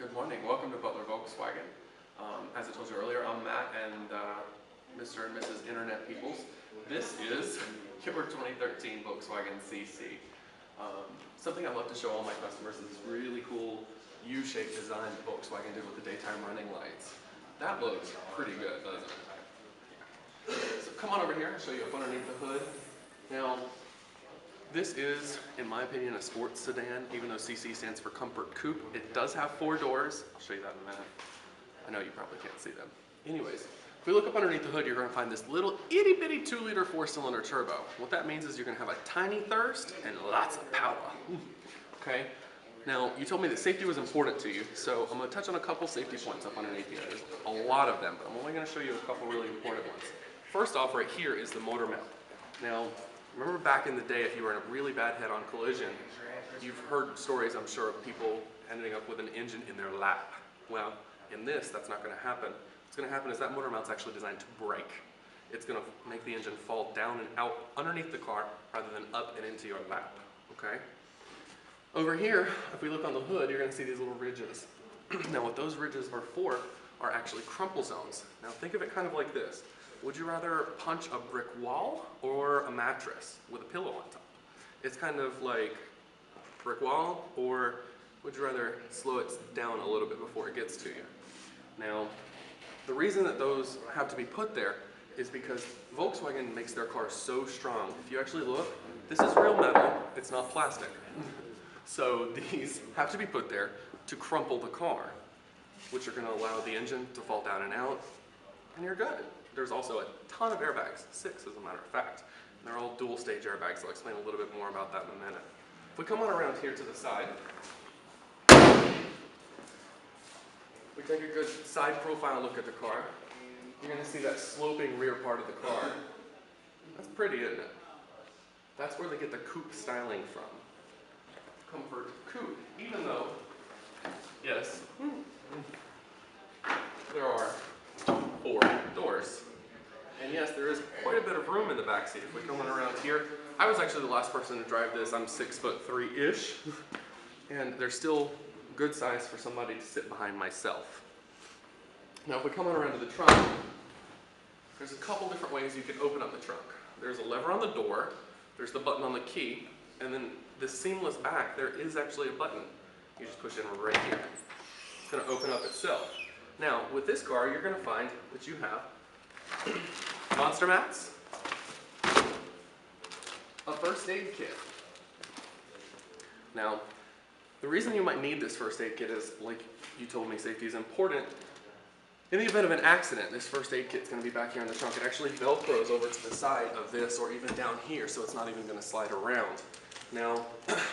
Good morning. Welcome to Butler Volkswagen. As I told you earlier, I'm Matt and Mr. and Mrs. Internet Peoples. This is your 2013 Volkswagen CC. Something I love to show all my customers is this really cool U-shaped design that Volkswagen did with the daytime running lights. That looks pretty good, doesn't it? So come on over here, I'll show you up underneath the hood. Now, this is, in my opinion, a sports sedan, even though CC stands for Comfort Coupe. It does have 4 doors. I'll show you that in a minute. I know you probably can't see them. Anyways, if we look up underneath the hood, you're going to find this little itty-bitty 2-liter 4-cylinder turbo. What that means is you're going to have a tiny thirst and lots of power. Okay? Now, you told me that safety was important to you, so I'm going to touch on a couple safety points up underneath here. There's a lot of them, but I'm only going to show you a couple really important ones. First off, right here is the motor mount. Now, remember back in the day, if you were in a really bad head-on collision, you've heard stories, I'm sure, of people ending up with an engine in their lap. Well, in this, that's not going to happen. What's going to happen is that motor mount's actually designed to brake. It's going to make the engine fall down and out underneath the car rather than up and into your lap, okay? Over here, if we look on the hood, you're going to see these little ridges. Now, what those ridges are for are actually crumple zones. Now, think of it kind of like this. Would you rather punch a brick wall or a mattress with a pillow on top? It's kind of like brick wall, or would you rather slow it down a little bit before it gets to you? Now, the reason that those have to be put there is because Volkswagen makes their cars so strong. If you actually look, this is real metal, it's not plastic. So these have to be put there to crumple the car, which are going to allow the engine to fall down and out, and you're good. There's also a ton of airbags, 6 as a matter of fact. And they're all dual stage airbags. I'll explain a little bit more about that in a minute. If we come on around here to the side, we take a good side profile look at the car. You're going to see that sloping rear part of the car. That's pretty, isn't it? That's where they get the coupe styling from. Comfort Coupe, even though, yes, there are 4 doors. And yes, there is quite a bit of room in the back seat. If we come on around here, I was actually the last person to drive this. I'm 6'3"-ish, and they're still good size for somebody to sit behind myself. Now, if we come on around to the trunk, there's a couple different ways you can open up the trunk. There's a lever on the door, there's the button on the key, and then this seamless back, there is actually a button. You just push in right here. It's going to open up itself. Now, with this car, you're going to find that you have monster mats, a first aid kit. Now, the reason you might need this first aid kit is, like you told me, safety is important. In the event of an accident, this first aid kit is going to be back here in the trunk. It actually velcros over to the side of this, or even down here, so it's not even going to slide around. Now,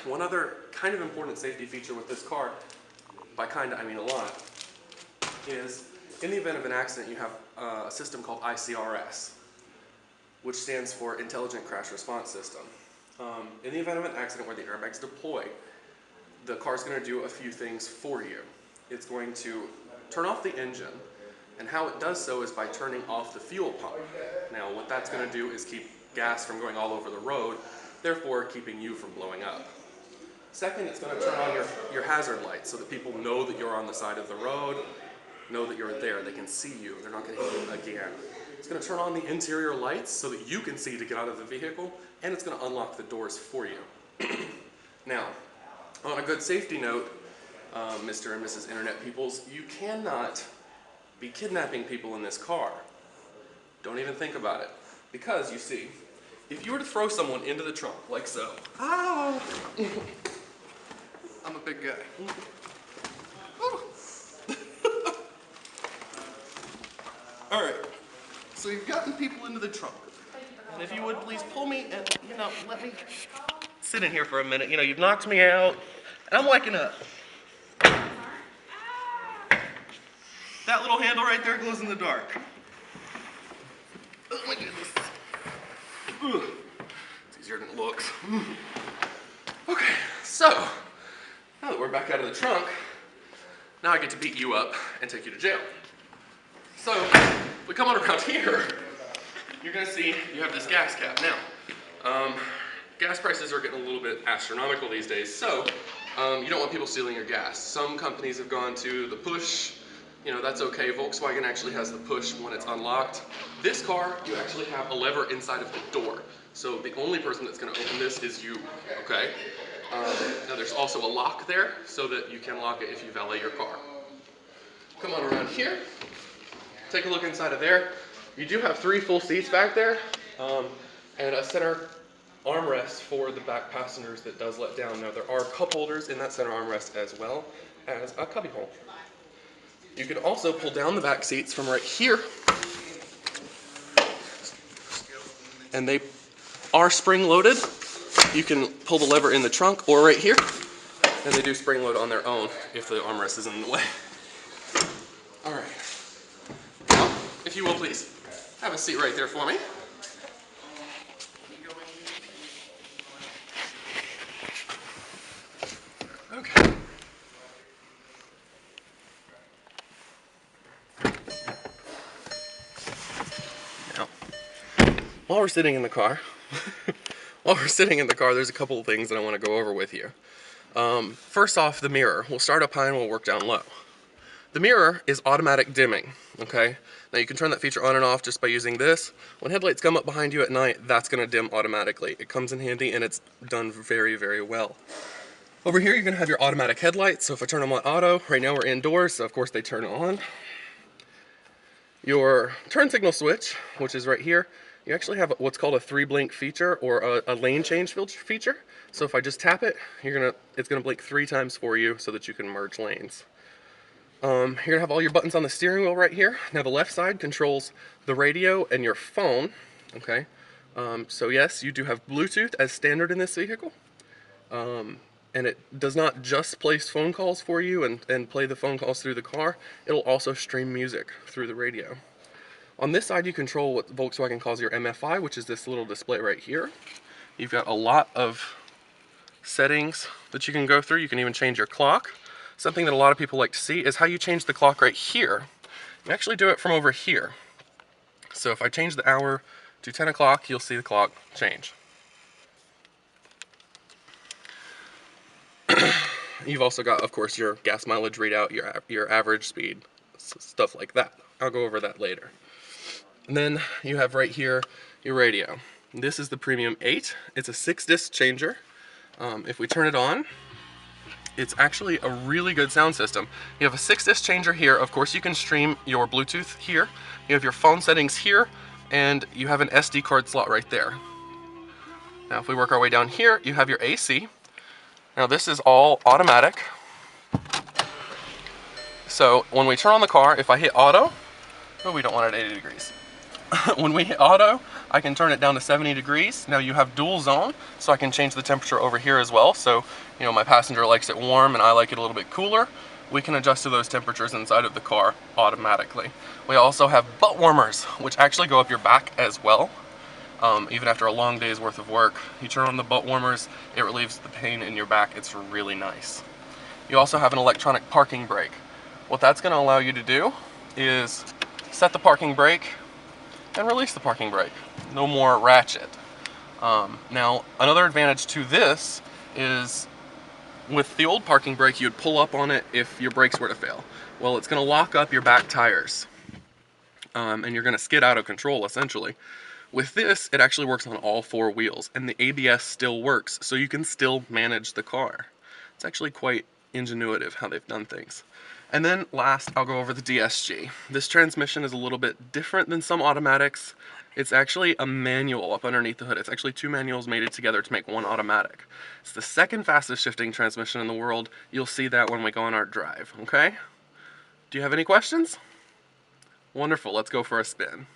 one other kind of important safety feature with this car, by kind I mean a lot, is in the event of an accident, you have a system called ICRS, which stands for Intelligent Crash Response System. In the event of an accident where the airbags deploy, the car's going to do a few things for you. It's going to turn off the engine, and how it does so is by turning off the fuel pump. Now, what that's going to do is keep gas from going all over the road, therefore keeping you from blowing up. Second, it's going to turn on your hazard lights so that people know that you're on the side of the road, know that you're there, they can see you, they're not going to hit you again. It's going to turn on the interior lights so that you can see to get out of the vehicle, and it's going to unlock the doors for you. Now, on a good safety note, Mr. and Mrs. Internet Peoples, you cannot be kidnapping people in this car. Don't even think about it. Because, you see, if you were to throw someone into the trunk, like so, ow! I'm a big guy. Alright, so you've gotten people into the trunk. And if you would please pull me and, let me sit in here for a minute. You've knocked me out, and I'm waking up. That little handle right there glows in the dark. Oh my goodness. Ugh. It's easier than it looks. Okay, so, now that we're back out of the trunk, now I get to beat you up and take you to jail. So, if we come on around here, you're going to see you have this gas cap. Now, gas prices are getting a little bit astronomical these days, so You don't want people stealing your gas. Some companies have gone to the push. You know, that's okay. Volkswagen actually has the push when it's unlocked. This car, you actually have a lever inside of the door. So the only person that's going to open this is you, okay? Now there's also a lock there so that you can lock it if you valet your car. Come on around here. Take a look inside of there. You do have 3 full seats back there, and a center armrest for the back passengers that does let down. Now there are cup holders in that center armrest as well as a cubby hole. You can also pull down the back seats from right here, and they are spring loaded. You can pull the lever in the trunk or right here, and they do spring load on their own if the armrest is in the way. All right. Now, if you will please, have a seat right there for me. Okay. Now, while we're sitting in the car, there's a couple of things that I want to go over with you. First off, the mirror. We'll start up high and we'll work down low. The mirror is automatic dimming, okay? Now you can turn that feature on and off just by using this. When headlights come up behind you at night, that's going to dim automatically. It comes in handy and it's done very, very well. Over here you're going to have your automatic headlights, so if I turn them on auto, right now we're indoors, so of course they turn on. Your turn signal switch, which is right here, you actually have what's called a 3-blink feature or a lane change feature. So if I just tap it, it's going to blink 3 times for you so that you can merge lanes. You're going to have all your buttons on the steering wheel right here. Now the left side controls the radio and your phone, okay? So yes, you do have Bluetooth as standard in this vehicle. And it does not just place phone calls for you and play the phone calls through the car. It'll also stream music through the radio. On this side you control what Volkswagen calls your MFI, which is this little display right here. You've got a lot of settings that you can go through. You can even change your clock. Something that a lot of people like to see is how you change the clock right here. You actually do it from over here. So if I change the hour to 10 o'clock, you'll see the clock change. You've also got, of course, your gas mileage readout, your average speed, stuff like that. I'll go over that later. And then you have right here your radio. This is the Premium 8. It's a 6-disc changer. If we turn it on, it's actually a really good sound system. You have a 6-disc changer here. Of course, you can stream your Bluetooth here. You have your phone settings here, and you have an SD card slot right there. Now, if we work our way down here, you have your AC. Now, this is all automatic. So, when we turn on the car, if I hit auto, oh, we don't want it at 80 degrees. When we hit auto, I can turn it down to 70 degrees. Now you have dual zone, so I can change the temperature over here as well. So, you know, my passenger likes it warm and I like it a little bit cooler. We can adjust to those temperatures inside of the car automatically. We also have butt warmers, which actually go up your back as well. Even after a long day's worth of work, you turn on the butt warmers, it relieves the pain in your back. It's really nice. You also have an electronic parking brake. What that's going to allow you to do is set the parking brake and release the parking brake. No more ratchet. Now, another advantage to this is with the old parking brake, you'd pull up on it if your brakes were to fail. Well, it's going to lock up your back tires, and you're going to skid out of control, essentially. With this, it actually works on all 4 wheels, and the ABS still works, so you can still manage the car. It's actually quite ingenuitive how they've done things. And then last, I'll go over the DSG. This transmission is a little bit different than some automatics. It's actually a manual up underneath the hood. It's actually 2 manuals mated together to make 1 automatic. It's the 2nd fastest shifting transmission in the world. You'll see that when we go on our drive, okay? Do you have any questions? Wonderful, let's go for a spin.